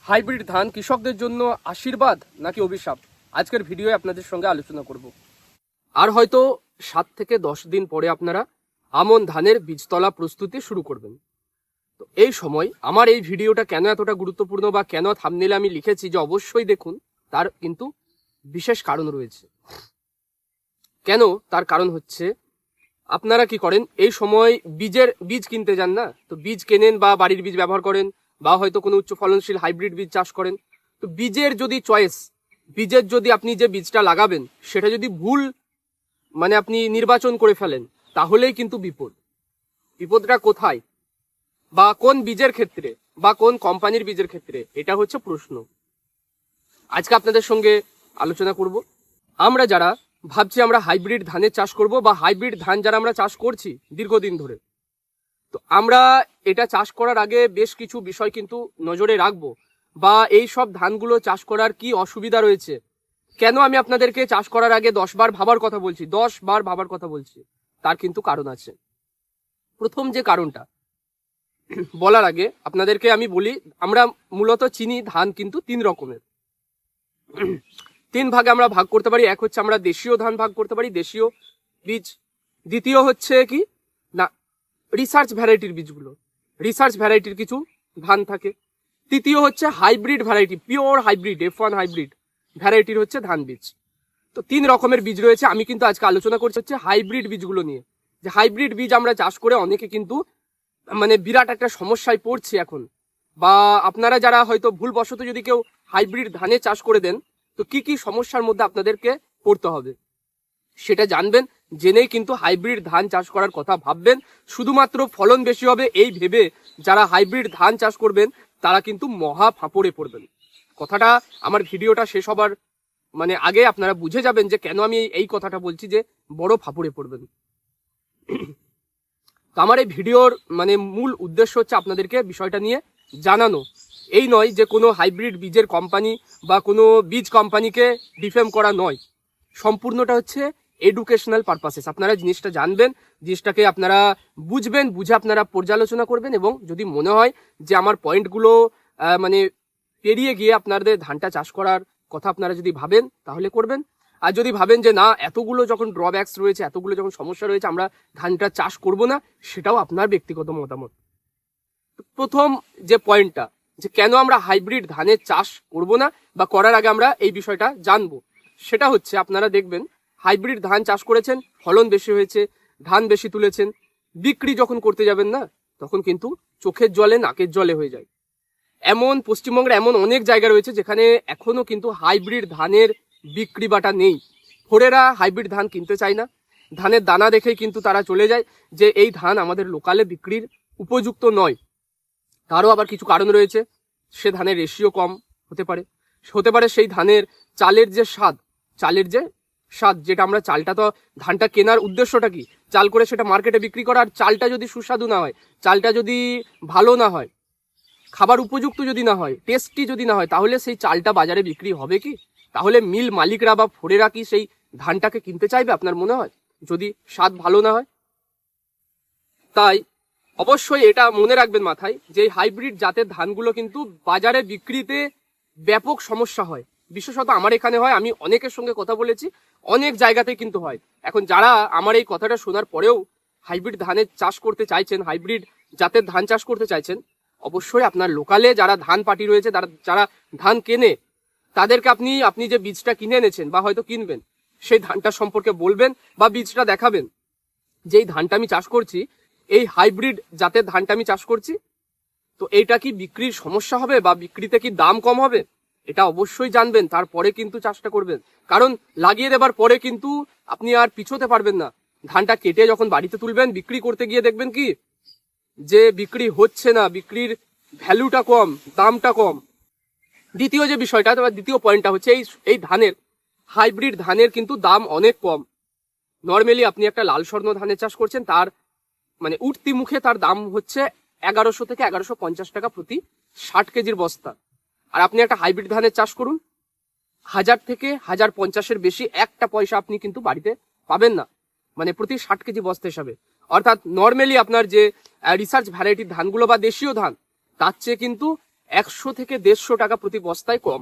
Hybrid ধান কৃষকদের জন্য আশীর্বাদ নাকি অভিশাপ, আজকের ভিডিওয়ে আপনাদের সঙ্গে আলোচনা করব। আর হয়তো 7 থেকে 10 দিন পরে আপনারা আমন ধানের বীজতলা প্রস্তুতি শুরু করবেন। তো এই সময় আমার এই ভিডিওটা কেন এতটা গুরুত্বপূর্ণ বা কেন থাম্বনেইলে আমি লিখেছি যে অবশ্যই দেখুন, তার কিন্তু বিশেষ কারণ রয়েছে। কেন? তার কারণ হচ্ছে আপনারা কি করেন, এই সময় বীজ কিনতে যান না, তো বীজ কেনেন বা বাড়ির বীজ ব্যবহার করেন বা হয়তো কোনো উচ্চ ফলনশীল হাইব্রিড বীজ চাষ করেন। তো বীজের যদি চয়েস, বীজের যদি আপনি যে বীজটা লাগাবেন সেটা যদি ভুল আপনি নির্বাচন করে ফেলেন, তাহলেই কিন্তু বিপদটা কোথায় বা কোন বীজের ক্ষেত্রে বা কোন কোম্পানির বীজের ক্ষেত্রে, এটা হচ্ছে প্রশ্ন। আজকে আপনাদের সঙ্গে আলোচনা করব। আমরা যারা ভাবছি আমরা হাইব্রিড ধানের চাষ করব বা হাইব্রিড ধান যারা আমরা চাষ করছি দীর্ঘদিন ধরে, তো আমরা এটা চাষ করার আগে বেশ কিছু বিষয় কিন্তু নজরে রাখবো, বা এই সব ধানগুলো চাষ করার কি অসুবিধা রয়েছে, কেন আমি আপনাদেরকে চাষ করার আগে 10 বার ভাবার কথা বলছি, 10 বার ভাবার কথা বলছি, তার কিন্তু কারণ আছে। প্রথম যে কারণটা বলার আগে আপনাদেরকে আমি বলি, আমরা মূলত চিনি ধান কিন্তু 3 রকমের, 3 ভাগে আমরা ভাগ করতে পারি। এক হচ্ছে আমরা দেশীয় ধান ভাগ করতে পারি, দেশীয় বীজ। দ্বিতীয় হচ্ছে কি না, রিসার্চ ভ্যারাইটির বীজগুলো, রিসার্চ ভ্যারাইটির কিছু ধান থাকে। তৃতীয় হচ্ছে hybrid variety, pure hybrid, F1 hybrid ভ্যারাইটির হচ্ছে ধান বীজ। তো 3 রকমের বীজ রয়েছে। আমি কিন্তু আজকে আলোচনা করছি হচ্ছে হাইব্রিড বীজগুলো নিয়ে, যে হাইব্রিড বীজ আমরা চাষ করে অনেকে কিন্তু বিরাট একটা সমস্যায় পড়ছে এখন, বা আপনারা যারা হয়তো ভুলবশত যদি কেউ হাইব্রিড ধানে চাষ করে দেন, তো কি কি সমস্যার মধ্যে আপনাদেরকে পড়তে হবে সেটা জানবেন। জেনেই কিন্তু হাইব্রিড ধান চাষ করার কথা ভাববেন। শুধুমাত্র ফলন বেশি হবে এই ভেবে যারা হাইব্রিড ধান চাষ করবেন তারা কিন্তু মহা ফাঁপড়ে পড়বেন। কথাটা আমার ভিডিওটা শেষ হবার আগে আপনারা বুঝে যাবেন যে কেন আমি এই কথাটা বলছি, যে বড় ফাঁপড়ে পড়বেন। তো আমার এই ভিডিওর মূল উদ্দেশ্য হচ্ছে আপনাদেরকে বিষয়টা নিয়ে জানানো। এই নয় যে কোনো হাইব্রিড বীজের কোম্পানি বা কোনো বীজ কোম্পানিকে ডিফেম করা নয়, সম্পূর্ণটা হচ্ছে এডুকেশনাল পারপাসেস। আপনারা জিনিসটা জানবেন, জিনিসটাকে আপনারা বুঝবেন, বুঝে আপনারা পর্যালোচনা করবেন, এবং যদি মনে হয় যে আমার পয়েন্টগুলো পেরিয়ে গিয়ে আপনাদের ধানটা চাষ করার কথা আপনারা যদি ভাবেন তাহলে করবেন। আর যদি ভাবেন যে না, এতগুলো যখন ড্রব্যাকস রয়েছে, এতগুলো যখন সমস্যা রয়েছে, আমরা ধানটা চাষ করব না, সেটাও আপনার ব্যক্তিগত মতামত। প্রথম যে পয়েন্টটা, যে কেন আমরা হাইব্রিড ধানের চাষ করব না বা করার আগে আমরা এই বিষয়টা জানবো, সেটা হচ্ছে আপনারা দেখবেন হাইব্রিড ধান চাষ করেছেন, ফলন বেশি হয়েছে, ধান বেশি তুলেছেন, বিক্রি যখন করতে যাবেন না, তখন কিন্তু চোখের জলে নাকের জলে হয়ে যায়। এমন পশ্চিমবঙ্গের এমন অনেক জায়গা রয়েছে যেখানে এখনো কিন্তু হাইব্রিড ধানের বিক্রি বাটা নেই। ফোরেরা হাইব্রিড ধান কিনতে চায় না, ধানের দানা দেখেই কিন্তু তারা চলে যায় যে এই ধান আমাদের লোকালে বিক্রির উপযুক্ত নয়। তারও আবার কিছু কারণ রয়েছে, সে ধানের রেশিও কম হতে পারে সেই ধানের চালের যে স্বাদ, যেটা আমরা চালটা, তো ধানটা কেনার উদ্দেশ্যটা কি, চাল করে সেটা মার্কেটে বিক্রি করা। আর চালটা যদি সুস্বাদু না হয়, চালটা যদি ভালো না হয়, খাবার উপযুক্ত যদি না হয়, টেস্টি যদি না হয়, তাহলে সেই চালটা বাজারে বিক্রি হবে কি? তাহলে মিল মালিকরা বা ফোরেরা কি সেই ধানটাকে কিনতে চাইবে আপনার মনে হয়, যদি স্বাদ ভালো না হয়? তাই অবশ্যই এটা মনে রাখবেন মাথায়, যে হাইব্রিড জাতের ধানগুলো কিন্তু বাজারে বিক্রিতে ব্যাপক সমস্যা হয়। বিশেষত আমার এখানে হয়, আমি অনেকের সঙ্গে কথা বলেছি, অনেক জায়গাতে কিন্তু হয়। এখন যারা আমার এই কথাটা শোনার পরেও হাইব্রিড ধানের চাষ করতে চাইছেন, হাইব্রিড জাতের ধান চাষ করতে চাইছেন, অবশ্যই আপনার লোকালে যারা ধান পার্টি রয়েছে, যারা ধান কেনে, তাদেরকে আপনি যে বীজটা কিনে এনেছেন বা হয়তো কিনবেন, সেই ধানটা সম্পর্কে বলবেন বা বীজটা দেখাবেন, যে এই ধানটা আমি চাষ করছি, এই হাইব্রিড জাতের ধানটা আমি চাষ করছি, তো এইটা কি বিক্রির সমস্যা হবে বা বিক্রিতে কি দাম কম হবে, এটা অবশ্যই জানবেন, তারপরে কিন্তু চাষটা করবেন। কারণ লাগিয়ে দেবার পরে কিন্তু আপনি আর পিছোতে পারবেন না। ধানটা কেটে যখন বাড়িতে তুলবেন, বিক্রি করতে গিয়ে দেখবেন কি যে বিক্রি হচ্ছে না, বিক্রির ভ্যালুটা কম, দামটা কম। দ্বিতীয় যে বিষয়টা, দ্বিতীয় পয়েন্টটা হচ্ছে এই ধানের, হাইব্রিড ধানের কিন্তু দাম অনেক কম। নর্মালি আপনি একটা লাল স্বর্ণ ধানের চাষ করছেন, তার উঠতি মুখে তার দাম হচ্ছে 1100 থেকে 1150 টাকা প্রতি 60 কেজির বস্তা। আর আপনি একটা হাইব্রিড ধানের চাষ করুন, 1000 থেকে 1050-এর বেশি একটা পয়সা আপনি কিন্তু বাড়িতে পাবেন না, প্রতি 60 কেজি বস্তা হিসাবে। অর্থাৎ নর্মালি আপনার যে রিসার্চ ভ্যারাইটির ধানগুলো বা দেশীয় ধান, তার চেয়ে কিন্তু 100 থেকে 150 টাকা প্রতি বস্তায় কম।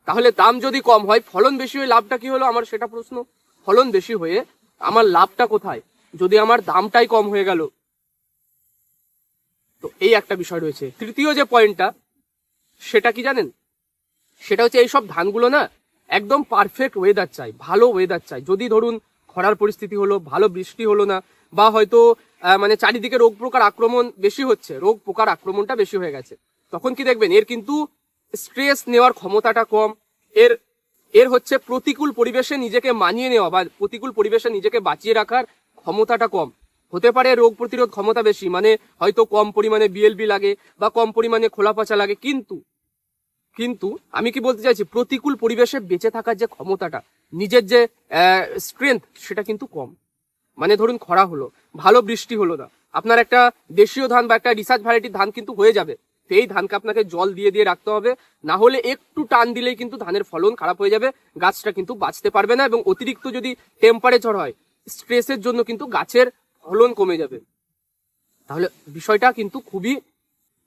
তাহলে দাম যদি কম হয়, ফলন বেশি হয়ে লাভটা কি হলো আমার সেটা প্রশ্ন। ফলন বেশি হয়ে আমার লাভটা কোথায়, যদি আমার দামটাই কম হয়ে গেল? তো এই একটা বিষয় রয়েছে। তৃতীয় যে পয়েন্টটা সেটা কি জানেন, সেটা হচ্ছে এইসব ধানগুলো না একদম পারফেক্ট ওয়েদার চাই, ভালো ওয়েদার চাই। যদি ধরুন খরার পরিস্থিতি হলো, ভালো বৃষ্টি হলো না, বা হয়তো মানে চারিদিকে রোগ পোকার আক্রমণ বেশি হচ্ছে, রোগ পোকার আক্রমণটা বেশি হয়ে গেছে, তখন কি দেখবেন এর কিন্তু স্ট্রেস নেওয়ার ক্ষমতাটা কম। এর এর হচ্ছে প্রতিকূল পরিবেশে নিজেকে মানিয়ে নেওয়া বা প্রতিকূল পরিবেশে নিজেকে বাঁচিয়ে রাখার ক্ষমতাটা কম। হতে পারে রোগ প্রতিরোধ ক্ষমতা বেশি, মানে হয়তো কম পরিমাণে বিএলবি লাগে বা কম পরিমাণে খোলা পচা লাগে, কিন্তু আমি কি বলতে চাইছি, প্রতিকূল পরিবেশে বেঁচে থাকার যে ক্ষমতাটা, নিজের যে স্ট্রেংথ, সেটা কিন্তু কম। মানে ধরুন খরা হলো, ভালো বৃষ্টি হলো না, আপনার একটা দেশীয় ধান বা একটা রিসার্চ ভ্যারাইটির ধান কিন্তু হয়ে যাবে। তো এই ধানকে আপনাকে জল দিয়ে দিয়ে রাখতে হবে, না হলে একটু টান দিলেই কিন্তু ধানের ফলন খারাপ হয়ে যাবে, গাছটা কিন্তু বাঁচতে পারবে না। এবং অতিরিক্ত যদি টেম্পারেচার হয়, স্ট্রেসের জন্য কিন্তু গাছের ফলন কমে যাবে। তাহলে বিষয়টা কিন্তু খুবই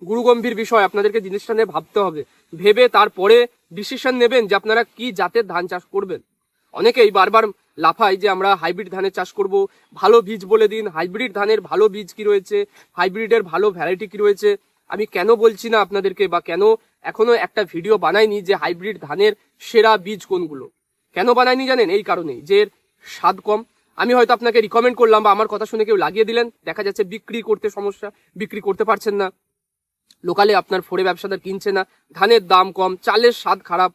গুরুগম্ভীর বিষয়, আপনাদেরকে জিনিসটা নিয়ে ভাবতে হবে, ভেবে তারপরে ডিসিশন নেবেন যে আপনারা কি জাতের ধান চাষ করবেন। অনেকেই বারবার লাফায় যে আমরা হাইব্রিড ধানের চাষ করব, ভালো বীজ বলে দিন, হাইব্রিড ধানের ভালো বীজ কি রয়েছে, হাইব্রিডের ভালো ভ্যারাইটি কি রয়েছে। আমি কেন বলছি না আপনাদেরকে, বা কেন এখনো একটা ভিডিও বানাইনি যে হাইব্রিড ধানের সেরা বীজ কোনগুলো, কেন বানাইনি জানেন? এই কারণেই যে এর স্বাদ কম। আমি হয়তো আপনাকে রিকমেন্ড করলাম বা আমার কথা শুনে কেউ লাগিয়ে দিলেন, দেখা যাচ্ছে বিক্রি করতে সমস্যা, বিক্রি করতে পারছেন না, লোকালে আপনার ফোরে ব্যবসাদার কিনছে না, ধানের দাম কম, চালের স্বাদ খারাপ।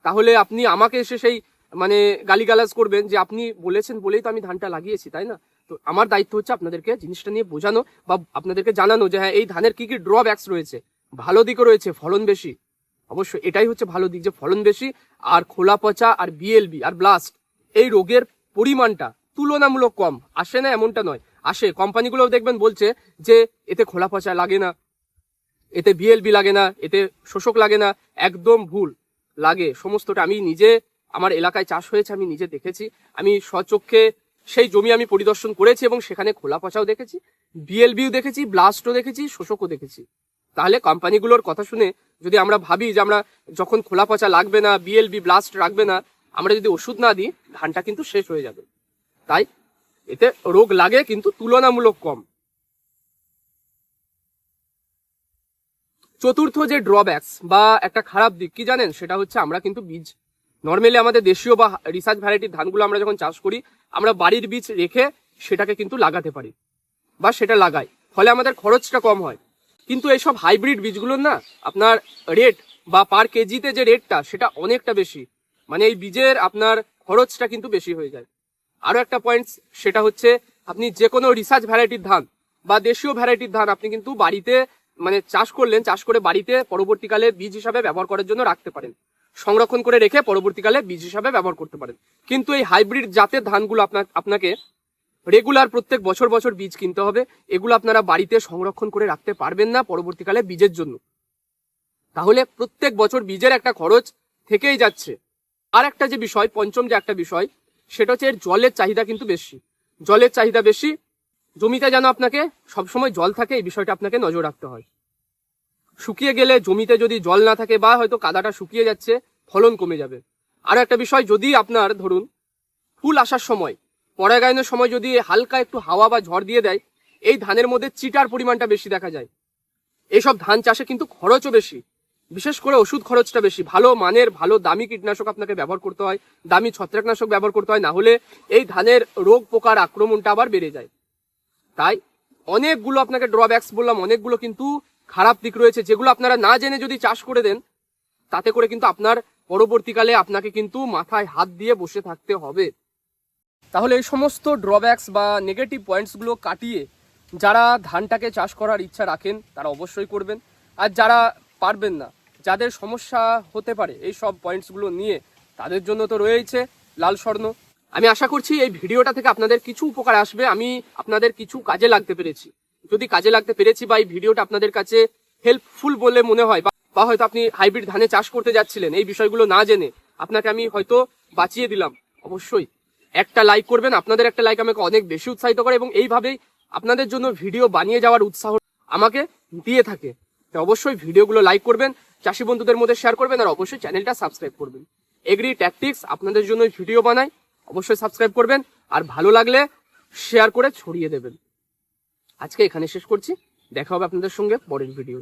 তাহলে আপনি আমাকে এসে সেই মানে গালিগালাজ করবেন যে আপনি বলেছেন বলেই তো আমি ধানটা লাগিয়েছি, তাই না? তো আমার দায়িত্ব হচ্ছে আপনাদেরকে জিনিসটা নিয়ে বোঝানো বা আপনাদেরকে জানানো যে হ্যাঁ, এই ধানের কি কি ড্রব্যাকস রয়েছে। ভালো দিকও রয়েছে, ফলন বেশি, অবশ্যই এটাই হচ্ছে ভালো দিক যে ফলন বেশি, আর খোলা পচা আর বিএলবি আর ব্লাস্ট এই রোগের পরিমাণটা তুলনামূলক কম। আসে না এমনটা নয়, আসে। কোম্পানিগুলো দেখবেন বলছে যে এতে খোলা পচা লাগে না, এতে বিএলবি লাগে না, এতে শোষক লাগে না। একদম ভুল, লাগে সমস্তটা। আমি নিজে আমার এলাকায় চাষ হয়েছে, আমি নিজে দেখেছি, আমি স্বচক্ষে সেই জমি আমি পরিদর্শন করেছি এবং সেখানে খোলা পচাও দেখেছি, বিএলবিও দেখেছি, ব্লাস্টও দেখেছি, শোষকও দেখেছি। তাহলে কোম্পানিগুলোর কথা শুনে যদি আমরা ভাবি যে আমরা যখন খোলা পচা লাগবে না, বিএলবি ব্লাস্ট রাখবে না, আমরা যদি ওষুধ না দিই, ধানটা কিন্তু শেষ হয়ে যাবে। তাই এতে রোগ লাগে কিন্তু তুলনামূলক কম। চতুর্থ যে ড্রব্যাকস বা একটা খারাপ দিক কি জানেন, সেটা হচ্ছে আমরা কিন্তু বীজ নর্মালি আমাদের দেশীয় বা রিসার্চ ভ্যারাইটির ধানগুলো আমরা যখন চাষ করি, আমরা বাড়ির বীজ রেখে সেটাকে কিন্তু লাগাতে পারি বা সেটা লাগাই, ফলে আমাদের খরচটা কম হয়। কিন্তু এইসব হাইব্রিড বীজগুলোর না আপনার রেট বা পার কেজিতে যে রেটটা, সেটা অনেকটা বেশি, মানে এই বীজের আপনার খরচটা কিন্তু বেশি হয়ে যায়। আরো একটা পয়েন্ট, সেটা হচ্ছে আপনি যে কোনো রিসার্চ ভ্যারাইটির ধান বা দেশীয় ভ্যারাইটির ধান আপনি কিন্তু বাড়িতে মানে চাষ করলেন, চাষ করে বাড়িতে পরবর্তীকালে বীজ হিসাবে ব্যবহার করার জন্য রাখতে পারেন, সংরক্ষণ করে রেখে পরবর্তীকালে বীজ হিসাবে ব্যবহার করতে পারেন। কিন্তু এই হাইব্রিড জাতের ধানগুলো আপনাকে রেগুলার প্রত্যেক বছর বছর বীজ কিনতে হবে, এগুলো আপনারা বাড়িতে সংরক্ষণ করে রাখতে পারবেন না পরবর্তীকালে বীজের জন্য। তাহলে প্রত্যেক বছর বীজের একটা খরচ থেকেই যাচ্ছে। আর একটা যে বিষয়, পঞ্চম যে একটা বিষয়, সেটা হচ্ছে এর জলের চাহিদা কিন্তু বেশি। জলের চাহিদা বেশি, জমিতে যেন আপনাকে সবসময় জল থাকে, এই বিষয়টা আপনাকে নজর রাখতে হয়। শুকিয়ে গেলে জমিতে যদি জল না থাকে বা হয়তো কাদাটা শুকিয়ে যাচ্ছে, ফলন কমে যাবে। আরো একটা বিষয়, যদি আপনার ধরুন ফুল আসার সময়, পরাগায়নের সময় যদি হালকা একটু হাওয়া বা ঝড় দিয়ে দেয়, এই ধানের মধ্যে চিটার পরিমাণটা বেশি দেখা যায়। এইসব ধান চাষে কিন্তু খরচও বেশি, বিশেষ করে ওষুধ খরচটা বেশি। ভালো মানের ভালো দামি কীটনাশক আপনাকে ব্যবহার করতে হয়, দামি ছত্রাকনাশক ব্যবহার করতে হয়, না হলে এই ধানের রোগ পোকার আক্রমণটা আবার বেড়ে যায়। তাই অনেকগুলো আপনাকে ড্রব্যাকস বললাম, অনেকগুলো কিন্তু খারাপ দিক রয়েছে, যেগুলো আপনারা না জেনে যদি চাষ করে দেন, তাতে করে কিন্তু আপনার পরবর্তীকালে আপনাকে কিন্তু মাথায় হাত দিয়ে বসে থাকতে হবে। তাহলে এই সমস্ত ড্রব্যাকস বা নেগেটিভ পয়েন্টসগুলো কাটিয়ে যারা ধানটাকে চাষ করার ইচ্ছা রাখেন তারা অবশ্যই করবেন, আর যারা পারবেন না, যাদের সমস্যা হতে পারে এই সব পয়েন্টসগুলো নিয়ে, তাদের জন্য তো রয়েছে লাল স্বর্ণ। আমি আশা করছি এই ভিডিওটা থেকে আপনাদের কিছু উপকার আসবে, আমি আপনাদের কিছু কাজে লাগতে পেরেছি। যদি কাজে লাগতে পেরেছি বা এই ভিডিওটা আপনাদের কাছে হেল্পফুল বলে মনে হয়, বা হয়তো আপনি হাইব্রিড ধানে চাষ করতে যাচ্ছিলেন, এই বিষয়গুলো না জেনে আপনাকে আমি হয়তো বাঁচিয়ে দিলাম, অবশ্যই একটা লাইক করবেন। আপনাদের একটা লাইক আমাকে অনেক বেশি উৎসাহিত করে এবং এইভাবেই আপনাদের জন্য ভিডিও বানিয়ে যাওয়ার উৎসাহ আমাকে দিয়ে থাকে। তো অবশ্যই ভিডিওগুলো লাইক করবেন, চাষি বন্ধুদের মধ্যে শেয়ার করবেন, আর অবশ্যই চ্যানেলটা সাবস্ক্রাইব করবেন। এগ্রি ট্যাকটিক্স আপনাদের জন্য ভিডিও বানাই, অবশ্যই সাবস্ক্রাইব করবেন, আর ভালো লাগলে শেয়ার করে ছড়িয়ে দেবেন। আজকে এখানে শেষ করছি, দেখা হবে আপনাদের সঙ্গে পরের ভিডিও।